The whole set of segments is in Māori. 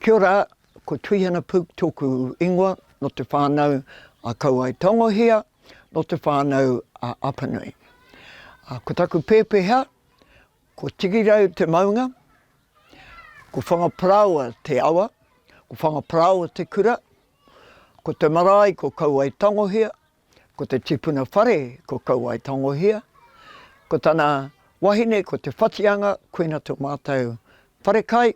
Kia ora, ko Tuihana Pook tōku ingoa no te whānau a Kauai-tongohia no te Whānau-ā-Apanui. Ko taku pēpēha, ko tigirau te maunga, ko Whangaparāoa te awa, ko Whangaparāoa te kura, ko te marae ko Kauai-tongohia, ko te tipuna whare ko Kauai-tongohia, ko tana wahine ko te whatianga, koina tō mātou wharekai,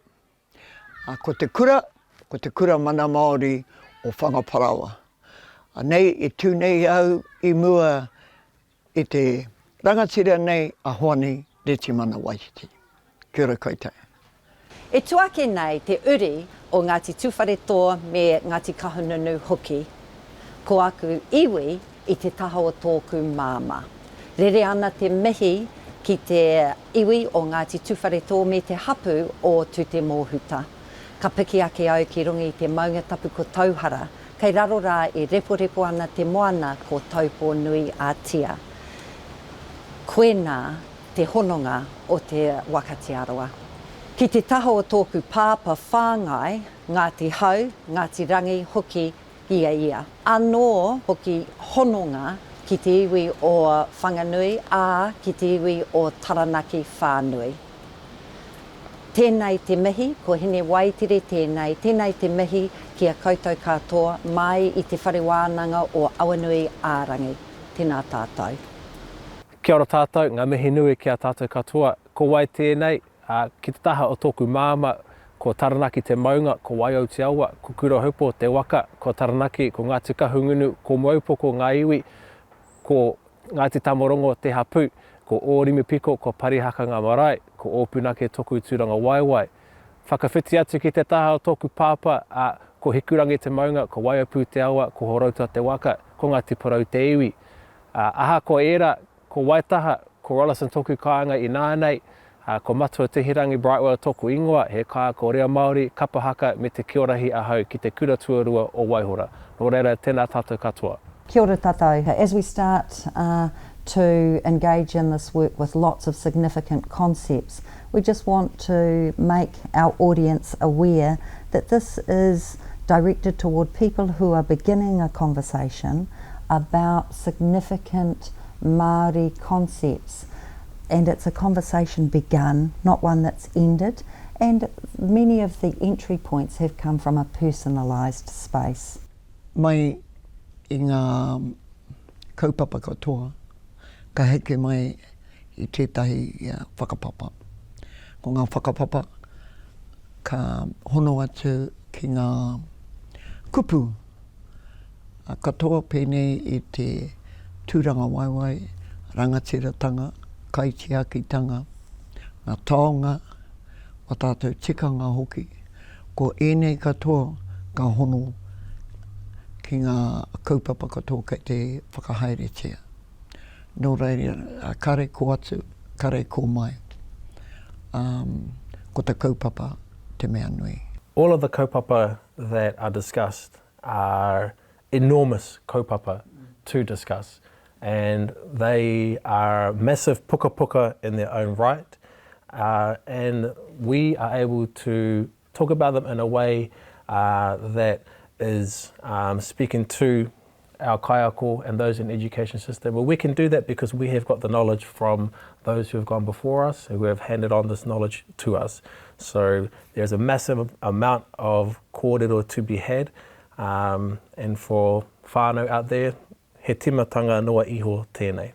ko te kura mana Māori o Whangaparāoa. Nei e tū nei au I mua I te rangatira nei a Hoani reti mana Waitere. Kia ora koutou. E tuake nei te uri o Ngāti Tūwharetoa me Ngāti Kahungunu hoki, ko aku iwi I te taha o tōku māma. Rere ana te mihi ki te iwi o Ngāti Tūwharetoa me te hapu o Tūte Mōhuta. Ka piki ake au ki rungi I te maunga tapu ko tauhara, kei raro rā e repo ana te moana ko taupō nui a tia. Koena te hononga o te wakatiaroa. Ki te taha o tōku pāpa whāngai, Ngāti hau, Ngāti rangi hoki ia. Anō hoki hononga ki te iwi o Whanganui a ki te iwi o Taranaki whānui. Tēnei te mihi, ko Hine Waitere tēnei te mihi ki a koutou katoa mai I te whare Wānanga o Awanuiārangi. Tēnā tātou. Kia ora tātou, ngā mihi nui ki a tātou katoa. Ko wai tēnei, ki te taha o tōku māma, ko Taranaki te maunga, ko Waiau te awa, ko Kura hupo te waka, ko Taranaki, ko Ngāti Kahungunu, ko Muaūpoko ngā iwi, ko Ngāti Tamorongo te hapu, ko Ōrimi Piko, ko Parihaka ngā marae, ko Ōpunake toku tūranga waiwai. Whakawhiti atu ki te taha o tōku pāpa, ko Hikurangi te maunga, ko Waiapu te awa, ko Horautua te waka, ko Ngāti Porou te iwi. Aha ko era, ko Waitaha, ko Rollison toku kāinga I nānei, ko matua Tihirangi Brightwell toku ingoa, he Kaikōrero Māori, kapahaka me te kiorahi ahau ki te kura tuarua o Waihora. Nō reira, tēnā tātou katoa. Kia ora tātou. As we start to engage in this work with lots of significant concepts, we just want to make our audience aware that this is directed toward people who are beginning a conversation about significant Māori concepts. And it's a conversation begun, not one that's ended. And many of the entry points have come from a personalised space. Mai I ngā kaupapa katoa, ka heke mai I tētahi whakapapa. Ko ngā whakapapa, ka hono atu ki ngā kupu. Katoa pēnei I te tūranga waiwai, rangatiratanga, kaitiakitanga, ngā taonga, o tātou tikanga hoki. Ko ēnei katoa ka hono ki ngā kaupapa katoa kei te whakahaeretia. Nō reira, kare ko atu, kare ko mai. Ko te kaupapa te mea nui. All of the kaupapa that are discussed are enormous kaupapa to discuss. And they are massive puka in their own right. And we are able to talk about them in a way that is speaking to our kaiako and those in the education system. Well, we can do that because we have got the knowledge from those who have gone before us, who have handed on this knowledge to us. So there's a massive amount of kōrero to be had. And for whānau out there, he timatanga noa iho tēnei.